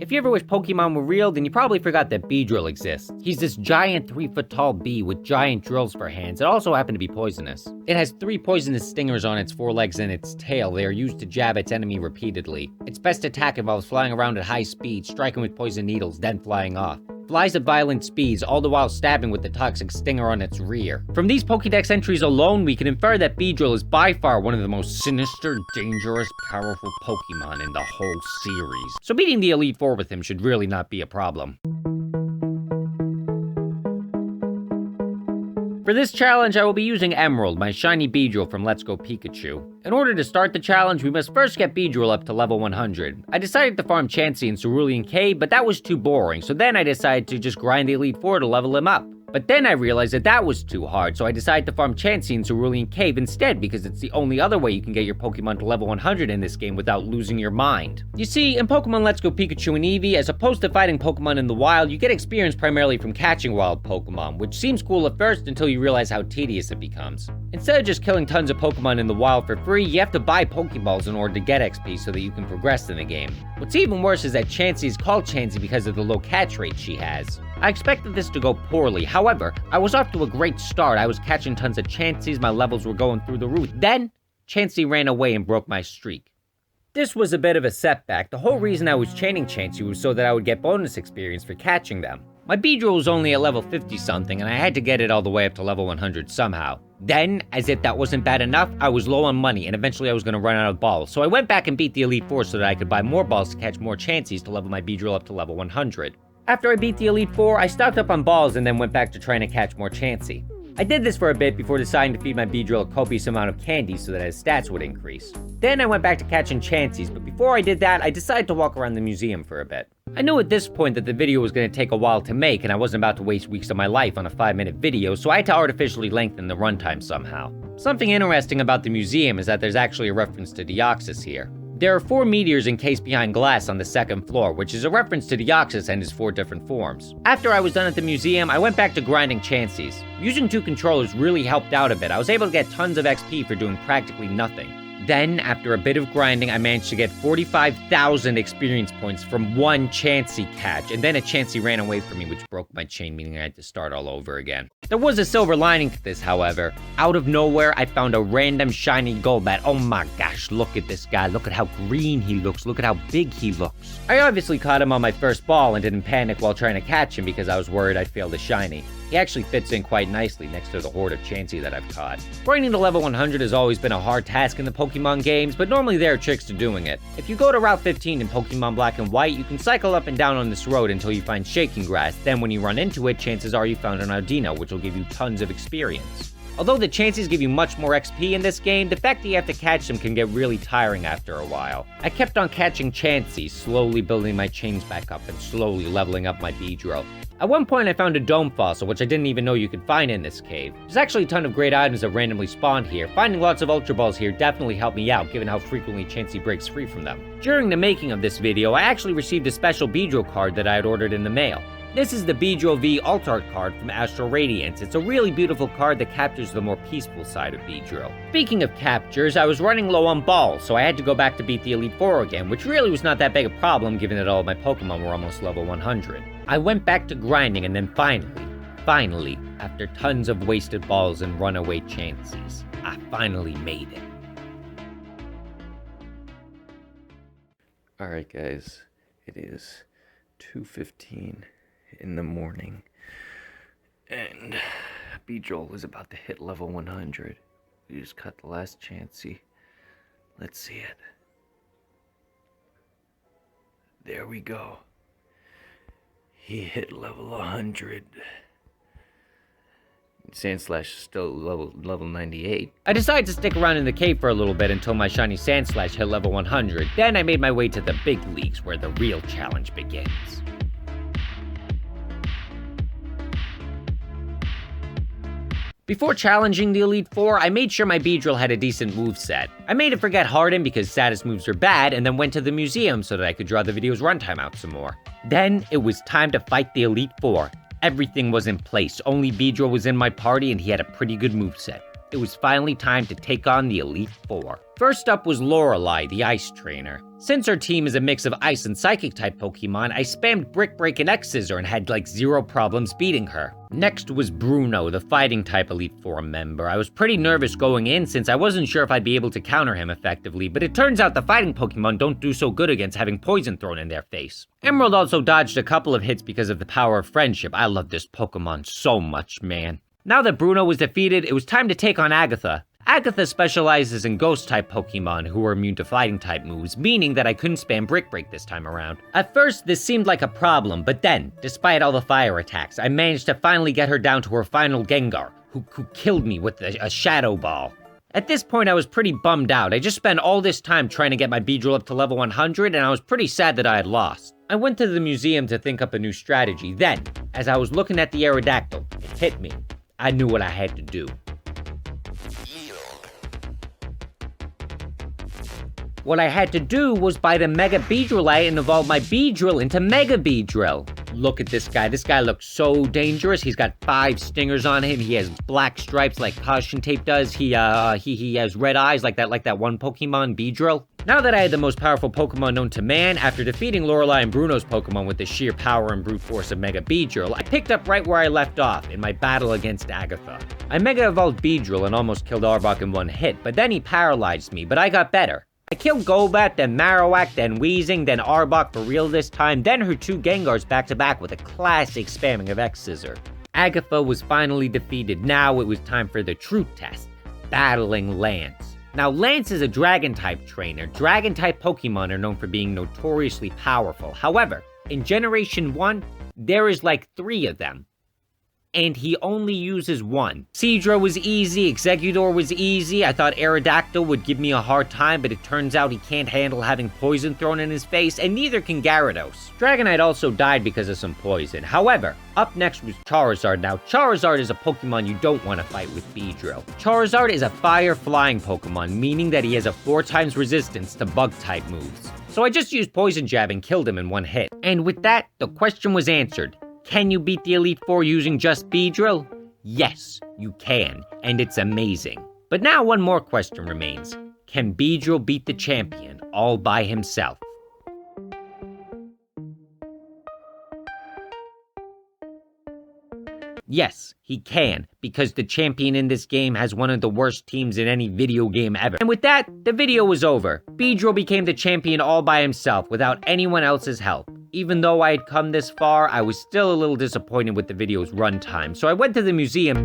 If you ever wish Pokemon were real, then you probably forgot that Beedrill exists. He's this giant 3-foot tall bee with giant drills for hands that also happen to be poisonous. It has 3 poisonous stingers on its forelegs and its tail. They are used to jab its enemy repeatedly. Its best attack involves flying around at high speed, striking with poison needles, then flying off. Flies at violent speeds, all the while stabbing with the toxic stinger on its rear. From these Pokédex entries alone, we can infer that Beedrill is by far one of the most sinister, dangerous, powerful Pokemon in the whole series. So beating the Elite Four with him should really not be a problem. For this challenge, I will be using Emerald, my shiny Beedrill from Let's Go Pikachu. In order to start the challenge, we must first get Beedrill up to level 100. I decided to farm Chansey and Cerulean Cave, but that was too boring, so then I decided to just grind the Elite Four to level him up. But then I realized that was too hard, so I decided to farm Chansey and Cerulean Cave instead, because it's the only other way you can get your Pokemon to level 100 in this game without losing your mind. You see, in Pokemon Let's Go Pikachu and Eevee, as opposed to fighting Pokemon in the wild, you get experience primarily from catching wild Pokemon, which seems cool at first until you realize how tedious it becomes. Instead of just killing tons of Pokemon in the wild for free, you have to buy Pokeballs in order to get XP so that you can progress in the game. What's even worse is that Chansey is called Chansey because of the low catch rate she has. I expected this to go poorly, however, I was off to a great start. I was catching tons of Chanseys, my levels were going through the roof. Then, Chansey ran away and broke my streak. This was a bit of a setback. The whole reason I was chaining Chansey was so that I would get bonus experience for catching them. My Beedrill was only at level 50 something, and I had to get it all the way up to level 100 somehow. Then, as if that wasn't bad enough, I was low on money, and eventually I was going to run out of balls. So I went back and beat the Elite Four so that I could buy more balls to catch more Chanseys to level my Beedrill up to level 100. After I beat the Elite Four, I stocked up on balls and then went back to trying to catch more Chansey. I did this for a bit before deciding to feed my Beedrill a copious amount of candy so that his stats would increase. Then I went back to catching Chanseys, but before I did that, I decided to walk around the museum for a bit. I knew at this point that the video was going to take a while to make, and I wasn't about to waste weeks of my life on a 5-minute video, so I had to artificially lengthen the runtime somehow. Something interesting about the museum is that there's actually a reference to Deoxys here. There are 4 meteors encased behind glass on the 2nd floor, which is a reference to Deoxys and his 4 different forms. After I was done at the museum, I went back to grinding Chanseys. Using 2 controllers really helped out a bit. I was able to get tons of XP for doing practically nothing. Then, after a bit of grinding, I managed to get 45,000 experience points from 1 Chansey catch, and then a Chansey ran away from me, which broke my chain, meaning I had to start all over again. There was a silver lining to this, however. Out of nowhere, I found a random shiny Golbat. Oh my gosh, look at this guy. Look at how green he looks. Look at how big he looks. I obviously caught him on my first ball and didn't panic while trying to catch him because I was worried I'd fail the shiny. He actually fits in quite nicely next to the horde of Chansey that I've caught. Grinding to level 100 has always been a hard task in the Pokemon games, but normally there are tricks to doing it. If you go to Route 15 in Pokemon Black and White, you can cycle up and down on this road until you find Shaking Grass. Then when you run into it, chances are you found an Audino, which will give you tons of experience. Although the Chanseys give you much more XP in this game, the fact that you have to catch them can get really tiring after a while. I kept on catching Chanseys, slowly building my chains back up and slowly leveling up my Beedrill. At one point I found a dome fossil, which I didn't even know you could find in this cave. There's actually a ton of great items that randomly spawned here. Finding lots of Ultra Balls here definitely helped me out, given how frequently Chansey breaks free from them. During the making of this video, I actually received a special Beedrill card that I had ordered in the mail. This is the Beedrill V Alt Art card from Astral Radiance. It's a really beautiful card that captures the more peaceful side of Beedrill. Speaking of captures, I was running low on balls, so I had to go back to beat the Elite Four again, which really was not that big a problem given that all of my Pokemon were almost level 100. I went back to grinding and then finally, after tons of wasted balls and runaway Chanseys, I finally made it. Alright guys, it is 2:15 in the morning, and Beedrill is about to hit level 100. We just caught the last Chansey. Let's see it. There we go. He hit level 100. Sandslash is still level 98. I decided to stick around in the cave for a little bit until my shiny Sandslash hit level 100. Then I made my way to the big leagues where the real challenge begins. Before challenging the Elite Four, I made sure my Beedrill had a decent moveset. I made it forget Harden because status moves are bad, and then went to the museum so that I could draw the video's runtime out some more. Then, it was time to fight the Elite Four. Everything was in place, only Beedrill was in my party and he had a pretty good moveset. it was finally time to take on the Elite Four. First up was Lorelei, the Ice Trainer. Since her team is a mix of Ice and Psychic-type Pokemon, I spammed Brick Break and X-Scissor and had like 0 problems beating her. Next was Bruno, the Fighting-type Elite Four member. I was pretty nervous going in since I wasn't sure if I'd be able to counter him effectively, but it turns out the Fighting Pokemon don't do so good against having poison thrown in their face. Emerald also dodged a couple of hits because of the power of friendship. I love this Pokemon so much, man. Now that Bruno was defeated, it was time to take on Agatha. Agatha specializes in Ghost-type Pokemon who are immune to Fighting-type moves, meaning that I couldn't spam Brick Break this time around. At first, this seemed like a problem, but then, despite all the fire attacks, I managed to finally get her down to her final Gengar, who killed me with a Shadow Ball. At this point, I was pretty bummed out. I just spent all this time trying to get my Beedrill up to level 100, and I was pretty sad that I had lost. I went to the museum to think up a new strategy. Then, as I was looking at the Aerodactyl, it hit me. I knew what I had to do. What I had to do was buy the Mega Beedrillite and evolve my Beedrill into Mega Beedrill. Look at this guy. This guy looks so dangerous. He's got 5 stingers on him. He has black stripes like caution tape does. He has red eyes like that one Pokemon, Beedrill. Now that I had the most powerful Pokemon known to man, after defeating Lorelei and Bruno's Pokemon with the sheer power and brute force of Mega Beedrill, I picked up right where I left off in my battle against Agatha. I Mega Evolved Beedrill and almost killed Arbok in one hit, but then he paralyzed me, but I got better. I killed Golbat, then Marowak, then Weezing, then Arbok for real this time, then her 2 Gengars back to back with a classic spamming of X-Scissor. Agatha was finally defeated. Now it was time for the true test, battling Lance. Now Lance is a Dragon-type trainer. Dragon-type Pokemon are known for being notoriously powerful. However, in Generation 1, there is like 3 of them. And he only uses 1. Seadra was easy, Exeggutor was easy. I thought Aerodactyl would give me a hard time, but it turns out he can't handle having poison thrown in his face, and neither can Gyarados. Dragonite also died because of some poison. However, up next was Charizard. Now, Charizard is a Pokemon you don't want to fight with Beedrill. Charizard is a fire-flying Pokemon, meaning that he has a 4 times resistance to Bug-type moves. So I just used Poison Jab and killed him in 1 hit. And with that, the question was answered. Can you beat the Elite Four using just Beedrill? Yes, you can, and it's amazing. But now one more question remains. Can Beedrill beat the champion all by himself? Yes, he can, because the champion in this game has one of the worst teams in any video game ever. And with that, the video was over. Beedrill became the champion all by himself, without anyone else's help. Even though I had come this far, I was still a little disappointed with the video's runtime, so I went to the museum.